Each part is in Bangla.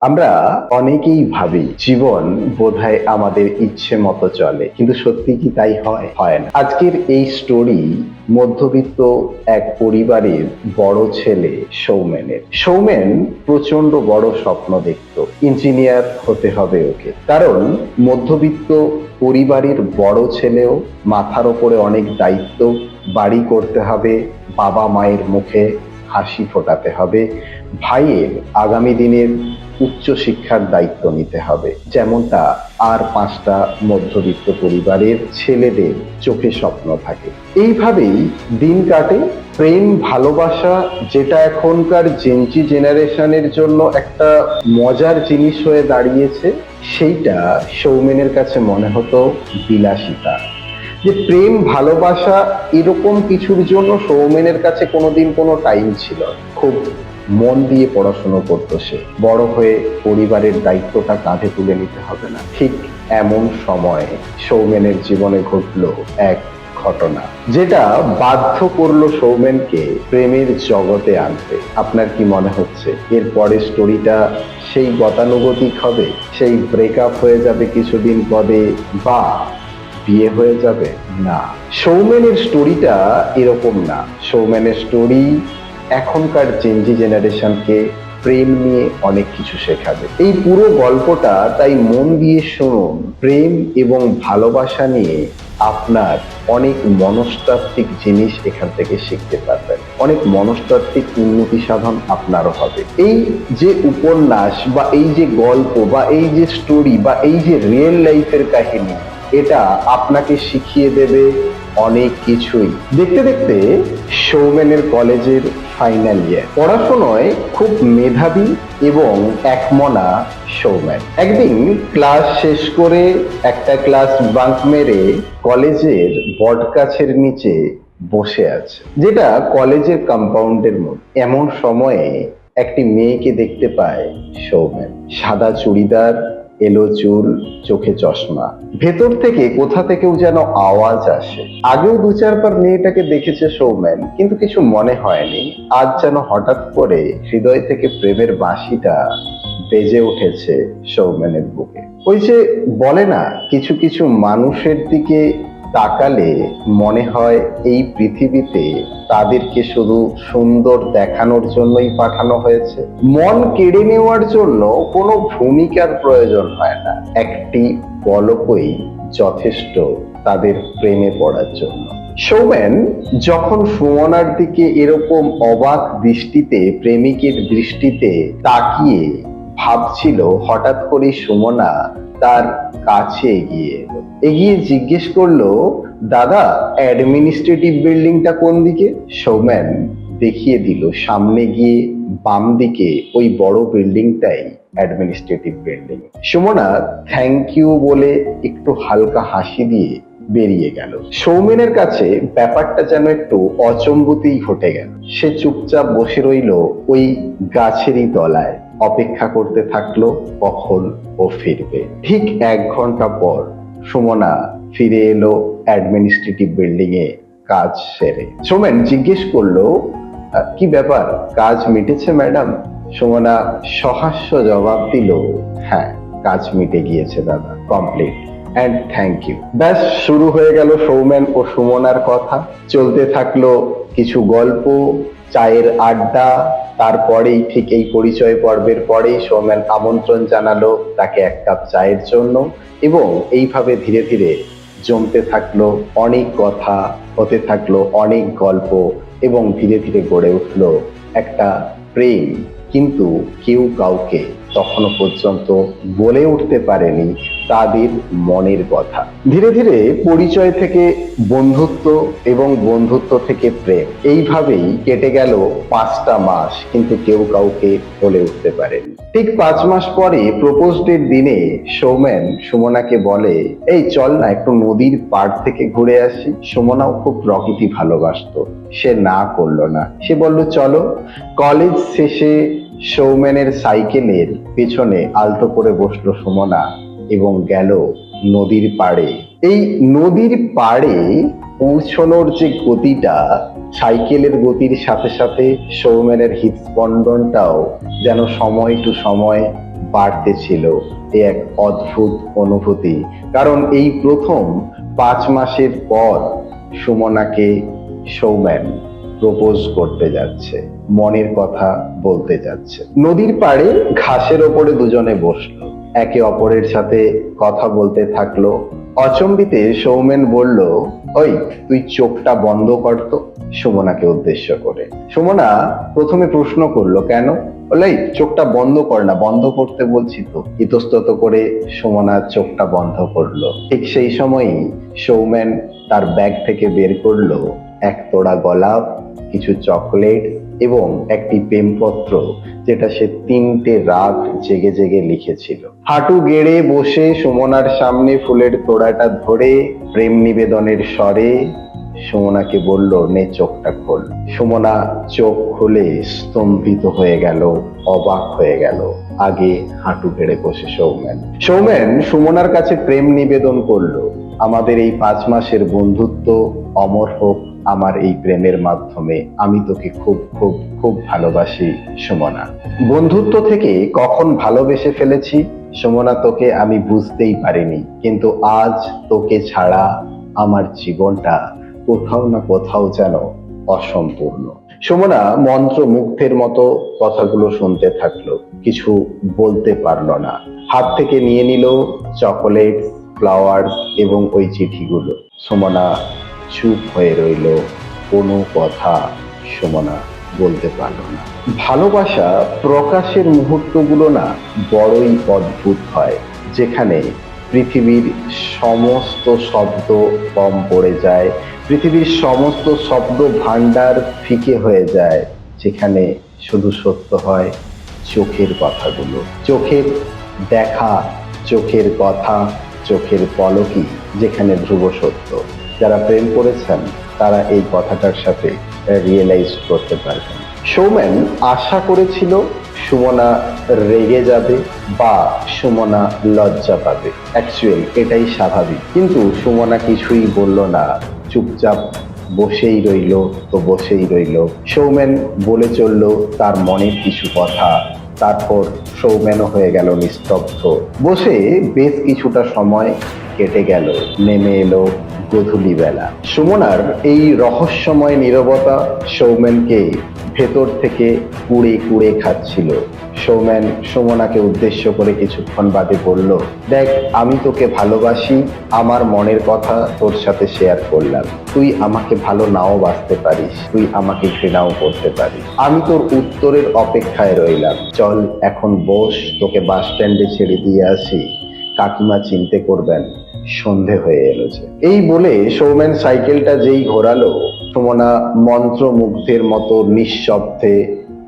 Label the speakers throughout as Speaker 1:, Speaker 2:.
Speaker 1: আমরা অনেকেই ভাবি জীবন বোধহয় আমাদের ইচ্ছে মতো চলে, কিন্তু সত্যি কি তাই হয়? হয় না। আজকের এই স্টোরি মধ্যবিত্ত এক পরিবারের বড় ছেলে সৌমেনের। সৌমেন প্রচন্ড বড় স্বপ্ন দেখত, ইঞ্জিনিয়ার হতে হবে ওকে। কারণ মধ্যবিত্ত পরিবারের বড় ছেলেও, মাথার ওপরে অনেক দায়িত্ব, বাড়ি করতে হবে, বাবা মায়ের মুখে হাসি ফোটাতে হবে, ভাইয়ের আগামী দিনের উচ্চ শিক্ষার দায়িত্ব নিতে হবে, যেমনটা আর পাঁচটা মধ্যবিত্ত পরিবারের ছেলেদের চোখে স্বপ্ন থাকে। এইভাবেই দিন কাটে। প্রেম ভালোবাসা, যেটা এখনকার জেনজি জেনারেশনের জন্য একটা মজার জিনিস হয়ে দাঁড়িয়েছে, সেইটা সৌমেনের কাছে মনে হতো বিলাসিতা। যে প্রেম ভালোবাসা এরকম কিছুর জন্য সৌমেনের কাছে কোনোদিন কোনো টাইম ছিল না। খুব মন দিয়ে পড়াশোনা করতো সে। বড় হয়ে পরিবারের দায়িত্বটা কাঁধে তুলে নিতে হবে না, ঠিক এমন সময় সৌমেনের জীবনে ঘটলো এক ঘটনা, যেটা বাধ্য করলো সৌমেনকে প্রেমের জগতে আনতে। আপনার কি মনে হচ্ছে এর পরের স্টোরিটা সেই গতানুগতিক হবে, সেই ব্রেকআপ হয়ে যাবে কিছুদিন পরে, বা বিয়ে হয়ে যাবে? না, সৌমেনের স্টোরিটা এরকম না। সৌমেনের স্টোরি এখনকার জেনজি জেনারেশনকে প্রেম নিয়ে অনেক কিছু শেখাবে। এই পুরো গল্পটা তাই মন দিয়ে শুনুন। প্রেম এবং ভালোবাসা নিয়ে আপনার অনেক মনস্তাত্ত্বিক জিনিস এখান থেকে শিখতে পারবেন, অনেক মনস্তাত্ত্বিক উন্নতি সাধন আপনারও হবে। এই যে উপন্যাস বা এই যে গল্প বা এই যে স্টোরি বা এই যে রিয়েল লাইফের কাহিনী, এটা আপনাকে শিখিয়ে দেবে অনেক কিছুই। দেখতে দেখতে সৌমেনের কলেজের ফাইনাল ইয়ার। পড়াশোনায় খুব মেধাবী এবং একমনা সৌমেন একদিন ক্লাস শেষ করে একটা ক্লাস বাঙ্ক মেরে কলেজের বটগাছের নিচে বসে আছে, যেটা কলেজের কম্পাউন্ডের মধ্যে। এমন সময়ে একটি মেয়েকে দেখতে পায় সৌমেন। সাদা চুড়িদার, এলো চুল, চোখে চশমা। ভেতর থেকে কোথা থেকেও যেন আওয়াজ আসে। আগেও দু চারবার মেয়েটাকে দেখেছে সৌমেন, কিন্তু কিছু মনে হয়নি। আজ যেন হঠাৎ করে হৃদয় থেকে প্রেমের বাঁশিটা বেজে উঠেছে সৌমেনের বুকে। ওই যে বলে না, কিছু কিছু মানুষের দিকে তাকালে মনে হয় এই পৃথিবীতে তাদেরকে শুধু সুন্দর দেখানোর জন্যই পাঠানো হয়েছে। মন কেড়ে নেওয়ার জন্য কোনো ভূমিকার প্রয়োজন হয় না, একটি পলকই যথেষ্ট তাদের প্রেমে পড়ার জন্য। সৌমেন যখন সুমনার দিকে এরকম অবাক দৃষ্টিতে, প্রেমিকের দৃষ্টিতে তাকিয়ে ভাবছিল, হঠাৎ করে সুমনা তার কাছে এগিয়ে জিজ্ঞেস করলো, দাদা অ্যাডমিনিস্ট্রেটিভ বিল্ডিংটা কোন দিকে? সৌমেন দেখিয়ে দিল, সামনে গিয়ে বাম দিকে ওই বড় বিল্ডিংটাই administrative building. Sumana thank you বলে একটু হালকা হাসি দিয়ে বেরিয়ে গেল। সৌমেনের কাছে ব্যাপারটা যেন একটু অচম্বুতেই ঘটে গেল। সে চুপচাপ বসে রইল ওই গাছেরই তলায়, অপেক্ষা করতে থাকলো কখন ও ফিরবে। ঠিক 1 ঘন্টা পর সুমনা ফিরে এলো অ্যাডমিনিস্ট্রেটিভ বিল্ডিং এ কাজ সেরে। সৌমেন জিজ্ঞেস করলো, কি ব্যাপার, কাজ মিটেছে ম্যাডাম? সুমনা সহাস্য জবাব দিল, হ্যাঁ কাজ মিটে গিয়েছে দাদা, কমপ্লিট অ্যান্ড থ্যাংক ইউ। ব্যাস, শুরু হয়ে গেল সৌমেন ও সুমনার কথা। চলতে থাকলো কিছু গল্প, চায়ের আড্ডা। তারপরেই ঠিক এই পরিচয় পর্বের পরেই সৌমেন আমন্ত্রণ জানালো তাকে 1 কাপ চায়ের জন্য, এবং এইভাবে ধীরে ধীরে জমতে থাকলো অনেক কথা, হতে থাকলো অনেক গল্প, এবং ধীরে ধীরে গড়ে উঠলো একটা প্রেম। কিন্তু কেউ কাউকে তখনো পর্যন্ত বলে উঠতে পারেনি তাদের মনের কথা। ধীরে ধীরে পরিচয় থেকে বন্ধুত্ব এবং বন্ধুত্ব থেকে প্রেম, এইভাবেই কেটে গেল 5টা মাস, কিন্তু কেউ কাউকে বলে উঠতে পারেনি। ঠিক 5 মাস পরে প্রপোজ ডের দিনে সৌমেন সুমনাকে বলে, এই চল না একটু নদীর পাড় থেকে ঘুরে আসি। সুমনাও খুব প্রকৃতি ভালোবাসতো, সে না করলো না, সে বলল চলো। কলেজ শেষে সৌমেনের সাইকেলের পেছনে আলতো করে বসলো সুমনা এবং গেল নদীর পাড়ে। এই নদীর পাড়ে পৌঁছানোর যে গতিটা, সাইকেলের গতির সাথে সাথে সৌমেনের হৃদস্পন্দনটাও যেন সময় টু সময় বাড়তে ছিল এ এক অদ্ভুত অনুভূতি। কারণ এই প্রথম 5 মাসের পর সুমনাকে সৌমেন প্রপোজ করতে যাচ্ছে, মনের কথা বলতে যাচ্ছে। নদীর পাড়ে ঘাসের ওপরে দুজনে বসলো, একে অপরের সাথে কথা বলতে থাকলো। অচম্বিতে সৌমেন বলল, ওই তুই চোখটা বন্ধ কর তো, সুমনাকে উদ্দেশ্য করে। সুমনা প্রথমে প্রশ্ন করলো, কেন? বলে, চোখটা বন্ধ কর না, বন্ধ করতে বলছি তো। ইতস্তত করে সুমনা চোখটা বন্ধ করলো। ঠিক সেই সময়ই সৌমেন তার ব্যাগ থেকে বের করলো এক তোড়া গোলাপ, কিছু চকলেট এবং একটি প্রেমপত্র, যেটা সে 3টে রাত জেগে জেগে লিখেছিল। হাঁটু গেড়ে বসে সুমনার সামনে ফুলের তোড়াটা ধরে প্রেম নিবেদনের স্বরে সুমনাকে বলল, নে চোখটা খোল। সুমনা চোখ খুলে স্তম্ভিত হয়ে গেল, অবাক হয়ে গেল। আগে হাঁটু গেড়ে বসে সৌমেন সুমনার কাছে প্রেম নিবেদন করলো, আমাদের এই 5 মাসের বন্ধুত্ব অমর হোক আমার এই প্রেমের মাধ্যমে। আমি তোকে খুব খুব খুব ভালোবাসি সুমনা। বন্ধুত্ব থেকে কখন ভালোবেসে ফেলেছি সুমনা তোকে আমি বুঝতেই পারিনি, কিন্তু আজ তোকে ছাড়া আমার জীবনটা কোথাও না কোথাও যেন অসম্পূর্ণ। সুমনা মন্ত্রমুগ্ধের মতো কথাগুলো শুনতে থাকলো, কিছু বলতে পারলো না। হাত থেকে নিয়ে নিল চকোলেট, ফ্লাওয়ার্স এবং ওই চিঠিগুলো। সুমনা চুপ হয়ে রইল, কোনো কথা সুমনা বলতে পারল না। ভালোবাসা প্রকাশের মুহূর্তগুলো না বড়ই অদ্ভুত হয়, যেখানে পৃথিবীর সমস্ত শব্দ কম পড়ে যায়, পৃথিবীর সমস্ত শব্দ ভাণ্ডার ফিকে হয়ে যায়, যেখানে শুধু সত্য হয় চোখের কথাগুলো। চোখের দেখা, চোখের কথা, চোখের পলকই যেখানে ধ্রুব সত্য। যারা প্রেম করেছেন তারা এই কথাটার সাথে রিয়েলাইজ করতে পারবেন। সৌমেন আশা করেছিল সুমনা রেগে যাবে বা সুমনা লজ্জা পাবে, অ্যাকচুয়ালি এটাই স্বাভাবিক। কিন্তু সুমনা কিছুই বলল না, চুপচাপ বসেই রইল তো বসেই রইল। সৌমেন বলে চলল তার মনের কিছু কথা, তারপর সৌমেনও হয়ে গেল নিস্তব্ধ। বসে বেশ কিছুটা সময় কেটে গেল, নেমে এলো গধূলি বেলা। সুমনার এই রহস্যময় নীরবতা সৌমেনকে ভেতর থেকে কুড়ে কুড়ে খাচ্ছিল। সৌমেন সুমনাকে উদ্দেশ্য করে কিছুক্ষণ বাদে বলল, দেখ আমি তোকে ভালোবাসি, আমার মনের কথা তোর সাথে শেয়ার করলাম। তুই আমাকে ভালো নাও বাসতে পারিস, তুই আমাকে ঘৃণাও করতে পারিস, আমি তোর উত্তরের অপেক্ষায় রইলাম। চল এখন বস, তোকে বাস স্ট্যান্ডে ছেড়ে দিয়ে আসি, কাকিমা চিন্তা করবেন সন্ধে হয়ে এলো যে। এই বলে সৌমেন সাইকেলটা যেই ঘোরালো, সুমনা মন্ত্রমুগ্ধের মতো নিঃশব্দে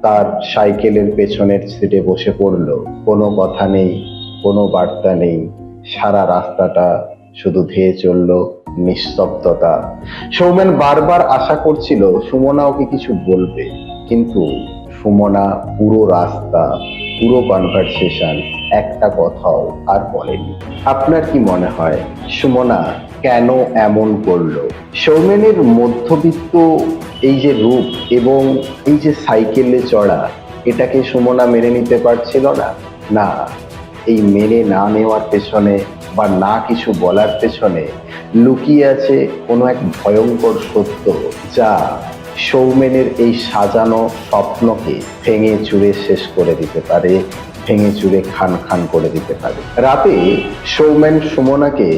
Speaker 1: তার সাইকেলের পেছনের সিটে বসে পড়ল। কোনো কথা নেই, কোনো বার্তা নেই, সারা রাস্তাটা শুধু ধেয়ে চলল নিস্তব্ধতা। সৌমেন বারবার আশা করছিল সুমনা ওকে কিছু বলবে, কিন্তু সুমনা পুরো রাস্তা, পুরো কনভারসেশন একটা কথাও আর বলেনি। আপনার কি মনে হয় সুমনা কেন এমন করলো? সৌমেনের মধ্যবিত্ত এই যে রূপ এবং এই যে সাইকেলে চড়া, এটাকে সুমনা মেনে নিতে পারছিল না। না, এই মেনে না নেওয়ার পেছনে বা না কিছু বলার পেছনে লুকিয়ে আছে কোনো এক ভয়ঙ্কর সত্য, যা সৌমেনের এই সাজানো স্বপ্নকে ভেঙে চুরে শেষ করে দিতে পারে, ভেঙে চুরে খান খান করে দিতে পারে। রাতে সৌমেন সুমনাকে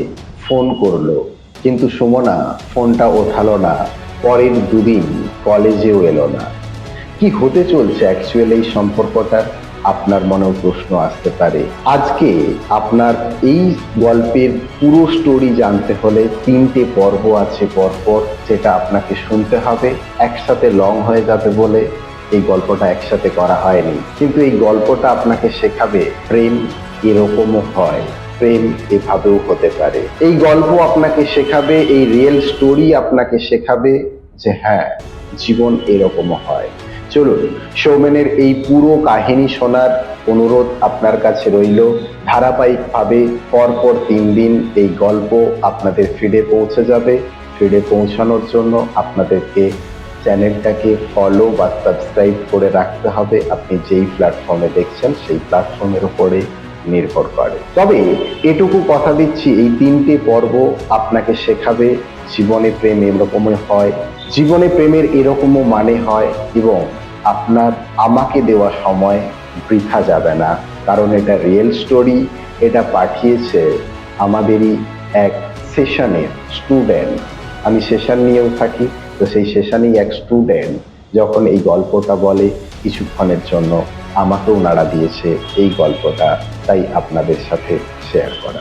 Speaker 1: ফোন করলো, কিন্তু সুমনা ফোনটা ওঠালো না। পরের 2 দিন কলেজেও এলো না। কি হতে চলছে অ্যাকচুয়ালি এই সম্পর্কটা? আপনার মনেও প্রশ্ন আসতে পারে। আজকে আপনার এই গল্পের পুরো স্টোরি জানতে হলে 3টে পর্ব আছে পরপর, যেটা আপনাকে শুনতে হবে। একসাথে লং হয়ে যাবে বলে এই গল্পটা একসাথে করা হয়নি, কিন্তু এই গল্পটা আপনাকে শেখাবে প্রেম এরকমও হয়, প্রেম এভাবেও হতে পারে। এই গল্প আপনাকে শেখাবে, এই রিয়েল স্টোরি আপনাকে শেখাবে যে হ্যাঁ, জীবন এরকমও হয়। চলুন, সৌমেনের এই পুরো কাহিনী শোনার অনুরোধ আপনার কাছে রইল। ধারাবাহিকভাবে পরপর 3 দিন এই গল্প আপনাদের ফিডে পৌঁছে যাবে। ফিডে পৌঁছানোর জন্য আপনাদেরকে চ্যানেলটাকে ফলো বা সাবস্ক্রাইব করে রাখতে হবে। আপনি যেই প্ল্যাটফর্মে দেখছেন সেই প্ল্যাটফর্মের উপরে নির্ভর করে। তবে এটুকু কথা দিচ্ছি, এই 3টে পর্ব আপনাকে শেখাবে জীবনে প্রেম এরকমই হয়, জীবনে প্রেমের এরকমও মানে হয়, এবং আপনার আমাকে দেওয়া সময় বৃথা যাবে না, কারণ এটা রিয়েল স্টোরি। এটা পাঠিয়েছে আমাদেরই এক সেশনের স্টুডেন্ট। আমি সেশন নিয়েও থাকি, তো সেই সেশনেই এক স্টুডেন্ট যখন এই গল্পটা বলে, কিছুক্ষণের জন্য আমাকেও নাড়া দিয়েছে এই গল্পটা, তাই আপনাদের সাথে শেয়ার করা।